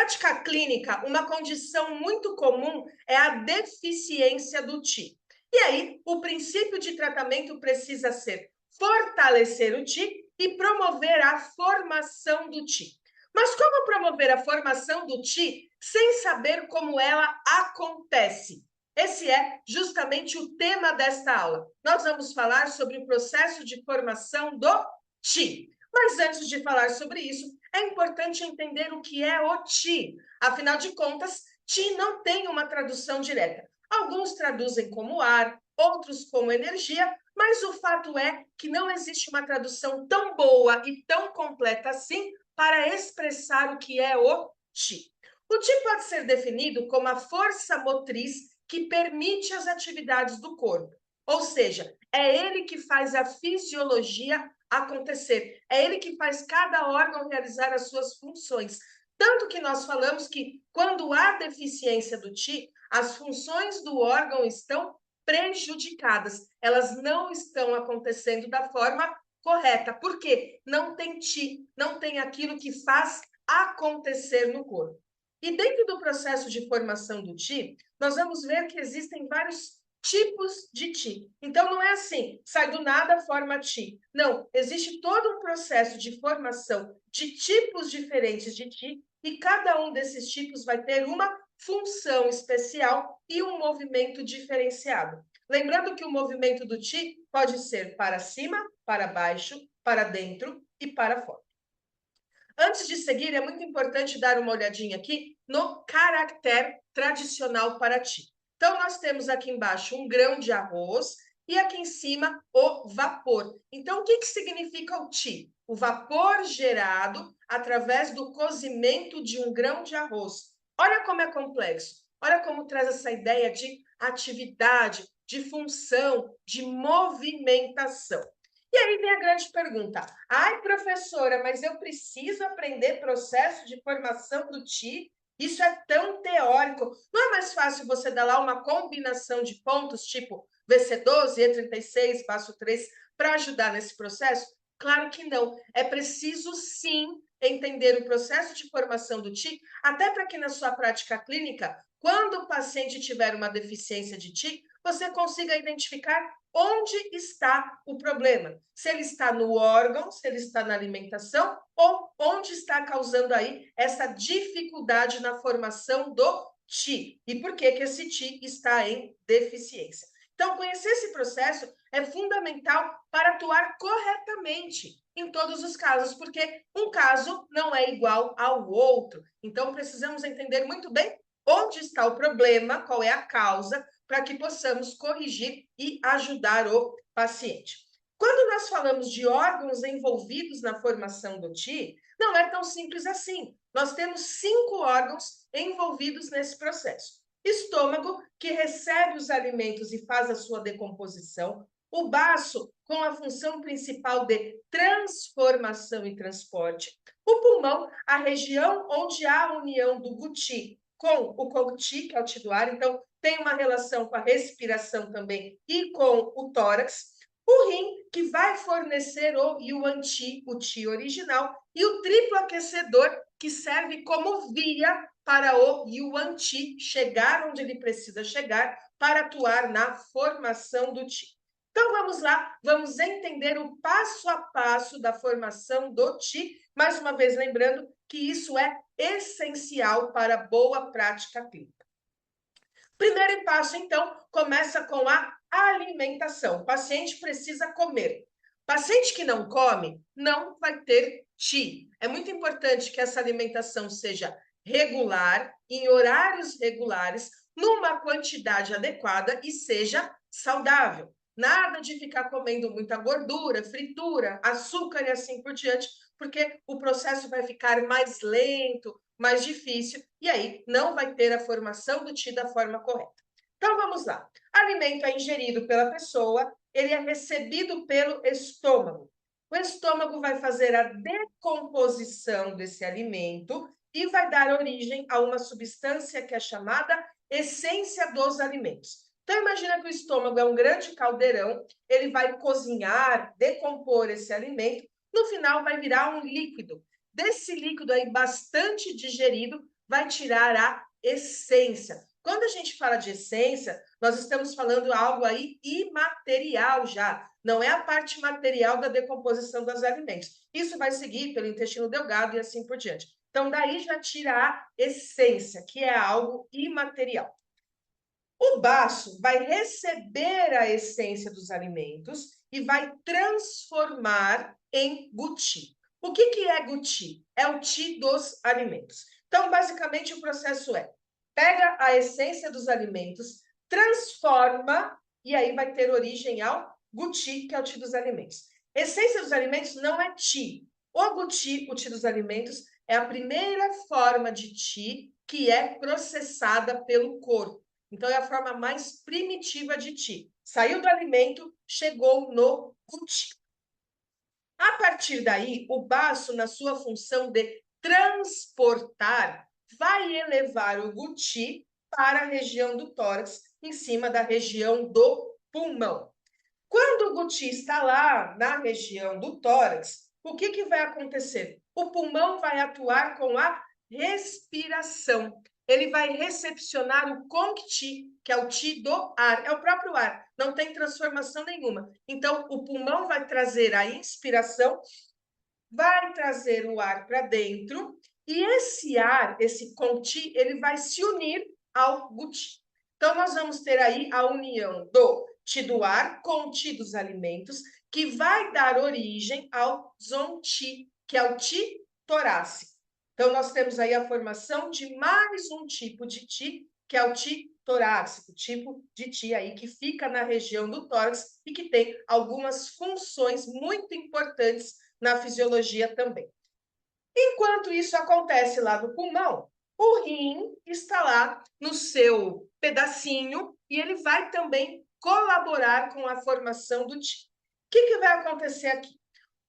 prática clínica, uma condição muito comum é a deficiência do Ti. E aí, o princípio de tratamento precisa ser fortalecer o Ti e promover a formação do Ti. Mas como promover a formação do Ti sem saber como ela acontece? Esse é justamente o tema desta aula. Nós vamos falar sobre o processo de formação do Ti. Mas antes de falar sobre isso, é importante entender o que é o Ti. Afinal de contas, Ti não tem uma tradução direta. Alguns traduzem como ar, outros como energia, mas o fato é que não existe uma tradução tão boa e tão completa assim para expressar o que é o Ti. O Ti pode ser definido como a força motriz que permite as atividades do corpo. Ou seja, é ele que faz a fisiologia acontecer. É ele que faz cada órgão realizar as suas funções. Tanto que nós falamos que quando há deficiência do Ti, as funções do órgão estão prejudicadas. Elas não estão acontecendo da forma correta. Por quê? Não tem Ti, não tem aquilo que faz acontecer no corpo. E dentro do processo de formação do Ti, nós vamos ver que existem vários tipos de Ti. Então, não é assim, sai do nada, forma Ti. Não, existe todo um processo de formação de tipos diferentes de Ti e cada um desses tipos vai ter uma função especial e um movimento diferenciado. Lembrando que o movimento do Ti pode ser para cima, para baixo, para dentro e para fora. Antes de seguir, é muito importante dar uma olhadinha aqui no caractere tradicional para Ti. Então, nós temos aqui embaixo um grão de arroz e aqui em cima o vapor. Então, o que significa o Ti? O vapor gerado através do cozimento de um grão de arroz. Olha como é complexo. Olha como traz essa ideia de atividade, de função, de movimentação. E aí vem a grande pergunta. Ai, professora, mas eu preciso aprender processo de formação do Ti? Isso é tão teórico. Não é mais fácil você dar lá uma combinação de pontos, tipo VC12, E36, passo 3, para ajudar nesse processo? Claro que não. É preciso, sim, entender o processo de formação do Ti, até para que na sua prática clínica, quando o paciente tiver uma deficiência de Ti, você consiga identificar onde está o problema. Se ele está no órgão, se ele está na alimentação, ou onde está causando aí essa dificuldade na formação do Ti. E por que esse Ti está em deficiência. Então, conhecer esse processo é fundamental para atuar corretamente em todos os casos, porque um caso não é igual ao outro. Então, precisamos entender muito bem onde está o problema, qual é a causa, para que possamos corrigir e ajudar o paciente. Quando nós falamos de órgãos envolvidos na formação do Ti, não é tão simples assim. Nós temos 5 órgãos envolvidos nesse processo. Estômago, que recebe os alimentos e faz a sua decomposição. O baço, com a função principal de transformação e transporte. O pulmão, a região onde há a união do guti com o cogti, que é o tibial, então tem uma relação com a respiração também e com o tórax. O rim, que vai fornecer o yuan-ti, o Ti original, e o triplo aquecedor, que serve como via para o yuan-ti chegar onde ele precisa chegar para atuar na formação do Ti. Então, vamos lá, vamos entender o passo a passo da formação do Ti, mais uma vez lembrando que isso é essencial para a boa prática clínica. Primeiro passo, então, começa com a alimentação. O paciente precisa comer. Paciente que não come, não vai ter Ti. É muito importante que essa alimentação seja regular, em horários regulares, numa quantidade adequada e seja saudável. Nada de ficar comendo muita gordura, fritura, açúcar e assim por diante, porque o processo vai ficar mais lento, mais difícil, e aí não vai ter a formação do Ti da forma correta. Então, vamos lá. Alimento é ingerido pela pessoa, ele é recebido pelo estômago. O estômago vai fazer a decomposição desse alimento e vai dar origem a uma substância que é chamada essência dos alimentos. Então, imagina que o estômago é um grande caldeirão, ele vai cozinhar, decompor esse alimento, no final vai virar um líquido. Desse líquido aí bastante digerido, vai tirar a essência. Quando a gente fala de essência, nós estamos falando algo aí imaterial já. Não é a parte material da decomposição dos alimentos. Isso vai seguir pelo intestino delgado e assim por diante. Então, daí já tira a essência, que é algo imaterial. O baço vai receber a essência dos alimentos e vai transformar em guti. O que é guti? É o ti dos alimentos. Então, basicamente, o processo é: pega a essência dos alimentos, transforma, e aí vai ter origem ao guti, que é o ti dos alimentos. Essência dos alimentos não é ti. O guti, o ti dos alimentos, é a primeira forma de ti que é processada pelo corpo. Então, é a forma mais primitiva de ti. Saiu do alimento, chegou no guti. A partir daí, o baço, na sua função de transportar, vai elevar o guti para a região do tórax, em cima da região do pulmão. Quando o guti está lá na região do tórax, o que vai acontecer? O pulmão vai atuar com a respiração. Ele vai recepcionar o conqui, que é o ti do ar, é o próprio ar, não tem transformação nenhuma. Então, o pulmão vai trazer a inspiração, vai trazer o ar para dentro, e esse ar, esse conqui, ele vai se unir ao guti. Então, nós vamos ter aí a união do ti do ar com o ti dos alimentos, que vai dar origem ao zonti, que é o ti torácico. Então, nós temos aí a formação de mais um tipo de ti, que é o ti torácico, tipo de ti aí que fica na região do tórax e que tem algumas funções muito importantes na fisiologia também. Enquanto isso acontece lá no pulmão, o rim está lá no seu pedacinho e ele vai também colaborar com a formação do ti. O que vai acontecer aqui?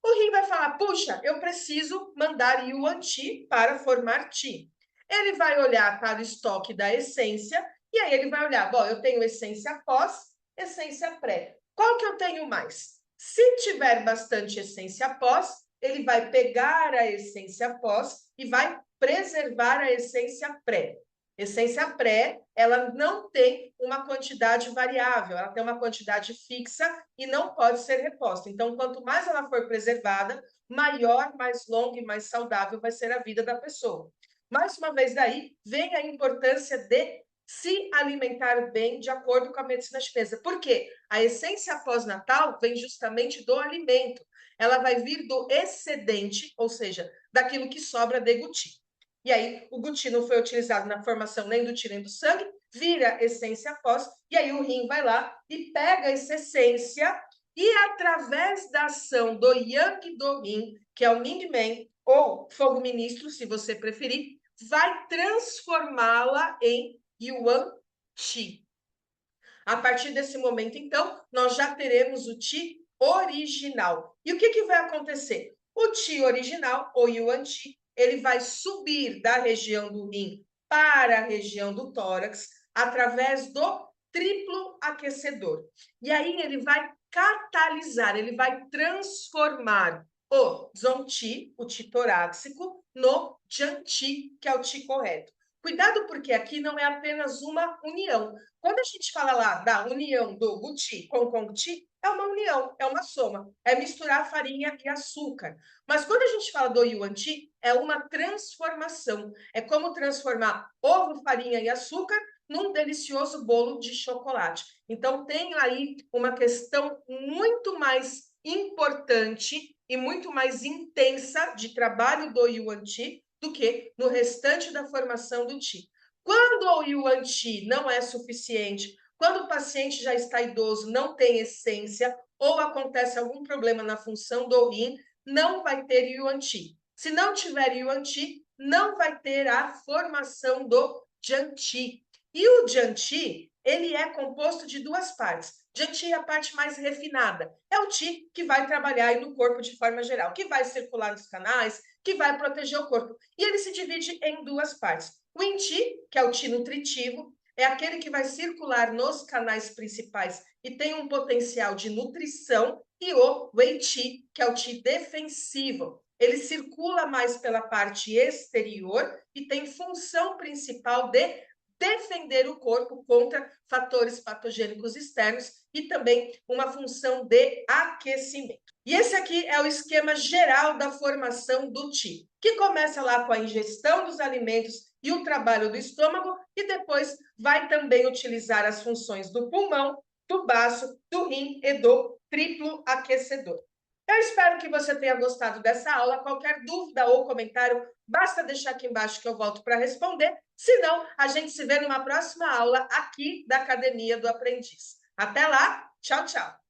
O rim vai falar: puxa, eu preciso mandar yuan ti para formar ti. Ele vai olhar para o estoque da essência e aí ele vai olhar: bom, eu tenho essência pós, essência pré. Qual que eu tenho mais? Se tiver bastante essência pós, ele vai pegar a essência pós e vai preservar a essência pré. Essência pré, ela não tem uma quantidade variável, ela tem uma quantidade fixa e não pode ser reposta. Então, quanto mais ela for preservada, maior, mais longa e mais saudável vai ser a vida da pessoa. Mais uma vez daí, vem a importância de se alimentar bem de acordo com a medicina chinesa. Por quê? A essência pós-natal vem justamente do alimento. Ela vai vir do excedente, ou seja, daquilo que sobra de guti. E aí, o guti não foi utilizado na formação nem do ti nem do sangue, vira essência pós, e aí o rim vai lá e pega essa essência e, através da ação do yang do rim, que é o Mingmen, ou fogo ministro, se você preferir, vai transformá-la em yuan ti. A partir desse momento, então, nós já teremos o ti original. E o que vai acontecer? O ti original, ou yuan ti, ele vai subir da região do rim para a região do tórax através do triplo aquecedor. E aí ele vai catalisar, ele vai transformar o zonti, o ti torácico, no janti, que é o ti correto. Cuidado, porque aqui não é apenas uma união. Quando a gente fala lá da união do guti com conqui, é uma união, é uma soma, é misturar farinha e açúcar. Mas quando a gente fala do yuan ti, é uma transformação. É como transformar ovo, farinha e açúcar num delicioso bolo de chocolate. Então, tem aí uma questão muito mais importante e muito mais intensa de trabalho do yuan ti do que no restante da formação do ti. Quando o yuan ti não é suficiente, quando o paciente já está idoso, não tem essência, ou acontece algum problema na função do rim, não vai ter yuan ti. Se não tiver yuan ti, não vai ter a formação do janti. E o janti, ele é composto de duas partes. Janti é a parte mais refinada. É o ti que vai trabalhar aí no corpo de forma geral, que vai circular nos canais, que vai proteger o corpo. E ele se divide em duas partes. O inti, que é o ti nutritivo, é aquele que vai circular nos canais principais e tem um potencial de nutrição, e o wei ti, que é o ti defensivo. ele circula mais pela parte exterior e tem função principal de defender o corpo contra fatores patogênicos externos e também uma função de aquecimento. E esse aqui é o esquema geral da formação do Qi, que começa lá com a ingestão dos alimentos e o trabalho do estômago e depois vai também utilizar as funções do pulmão, do baço, do rim e do triplo aquecedor. Eu espero que você tenha gostado dessa aula. Qualquer dúvida ou comentário, basta deixar aqui embaixo que eu volto para responder. Se não, a gente se vê numa próxima aula aqui da Academia do Aprendiz. Até lá, tchau, tchau!